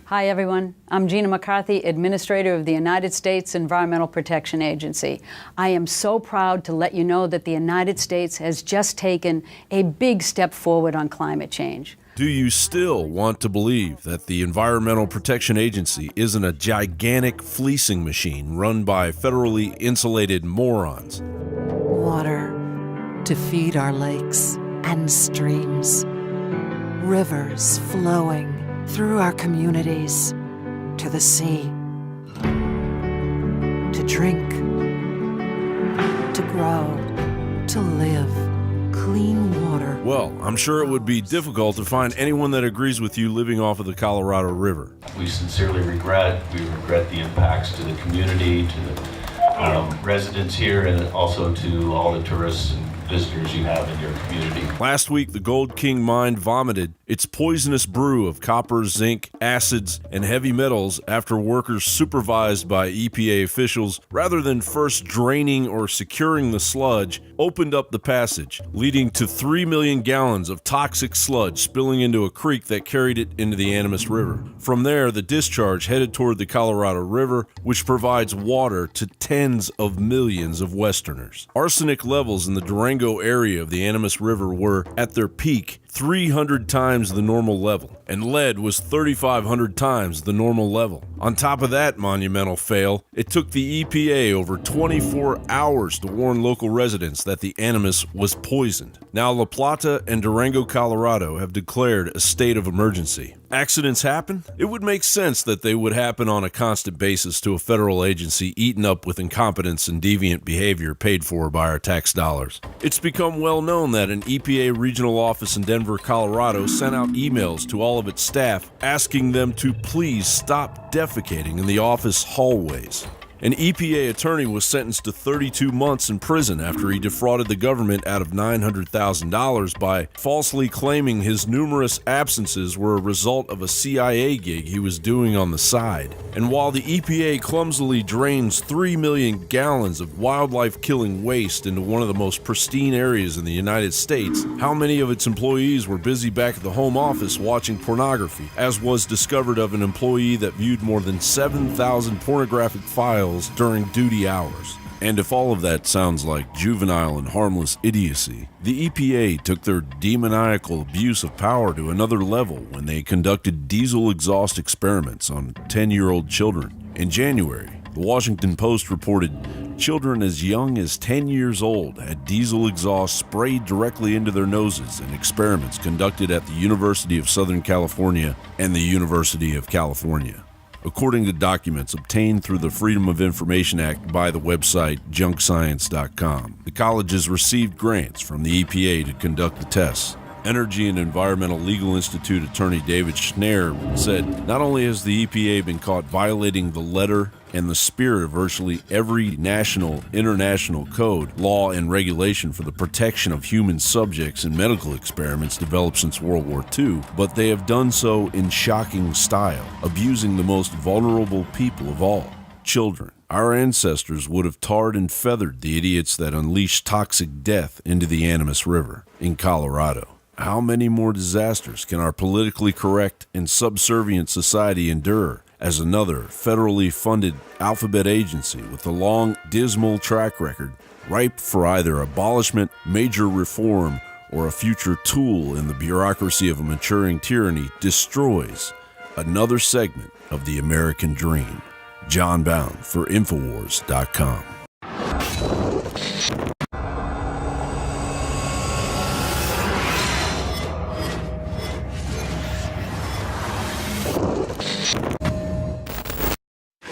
Hi, everyone. I'm Gina McCarthy, Administrator of the United States Environmental Protection Agency. I am so proud to let you know that the United States has just taken a big step forward on climate change. Do you still want to believe that the Environmental Protection Agency isn't a gigantic fleecing machine run by federally insulated morons? Water to feed our lakes and streams. Rivers flowing through our communities to the sea. To drink, to grow, to live. Clean water. Well, I'm sure it would be difficult to find anyone that agrees with you living off of the Colorado River. We sincerely regret the impacts to the community, to the residents here, and also to all the tourists and visitors you have in your community. Last week, the Gold King mine vomited its poisonous brew of copper, zinc, acids, and heavy metals after workers supervised by EPA officials, rather than first draining or securing the sludge, opened up the passage, leading to 3 million gallons of toxic sludge spilling into a creek that carried it into the Animas River. From there, the discharge headed toward the Colorado River, which provides water to tens of millions of Westerners. Arsenic levels in the Durango area of the Animas River were, at their peak, 300 times the normal level, and lead was 3,500 times the normal level. On top of that monumental fail, it took the EPA over 24 hours to warn local residents that the Animas was poisoned. Now La Plata and Durango, Colorado have declared a state of emergency. Accidents happen? It would make sense that they would happen on a constant basis to a federal agency eaten up with incompetence and deviant behavior paid for by our tax dollars. It's become well known that an EPA regional office in Denver, Colorado sent out emails to all of its staff asking them to please stop defecating in the office hallways. An EPA attorney was sentenced to 32 months in prison after he defrauded the government out of $900,000 by falsely claiming his numerous absences were a result of a CIA gig he was doing on the side. And while the EPA clumsily drains 3 million gallons of wildlife-killing waste into one of the most pristine areas in the United States, how many of its employees were busy back at the home office watching pornography, as was discovered of an employee that viewed more than 7,000 pornographic files during duty hours? And if all of that sounds like juvenile and harmless idiocy, the EPA took their demoniacal abuse of power to another level when they conducted diesel exhaust experiments on 10-year-old children. In January, the Washington Post reported children as young as 10 years old had diesel exhaust sprayed directly into their noses in experiments conducted at the University of Southern California and the University of California. According to documents obtained through the Freedom of Information Act by the website junkscience.com, the colleges received grants from the EPA to conduct the tests. Energy and Environmental Legal Institute attorney David Schnare said, not only has the EPA been caught violating the letter and the spirit of virtually every national, international code, law, and regulation for the protection of human subjects in medical experiments developed since World War II, but they have done so in shocking style, abusing the most vulnerable people of all, children. Our ancestors would have tarred and feathered the idiots that unleashed toxic death into the Animas River in Colorado. How many more disasters can our politically correct and subservient society endure as another federally funded alphabet agency with a long, dismal track record, ripe for either abolishment, major reform, or a future tool in the bureaucracy of a maturing tyranny, destroys another segment of the American dream? John Bound for InfoWars.com.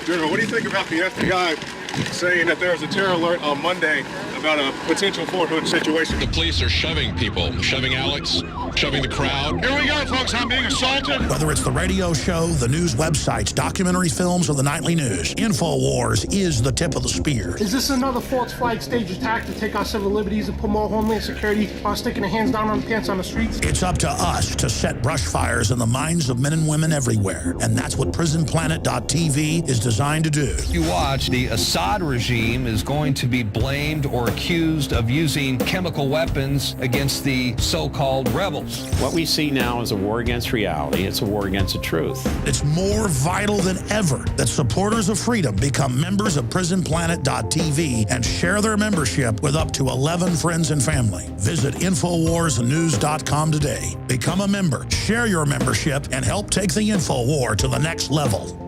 General, what do you think about the FBI saying that there was a terror alert on Monday about a potential Fort Hood situation? The police are shoving people, shoving Alex, shoving the crowd. Here we go, folks. I'm being assaulted. Whether it's the radio show, the news websites, documentary films, or the nightly news, InfoWars is the tip of the spear. Is this another false flag stage attack to take our civil liberties and put more homeland security while sticking their hands down on the pants on the streets? It's up to us to set brush fires in the minds of men and women everywhere, and that's what PrisonPlanet.tv is designed to do. You watch, the Assad regime is going to be blamed or were accused of using chemical weapons against the so-called rebels. What we see now is a war against reality. It's a war against the truth. It's more vital than ever that supporters of freedom become members of PrisonPlanet.tv and share their membership with up to 11 friends and family. Visit InfoWarsNews.com today. Become a member, share your membership, and help take the InfoWar to the next level.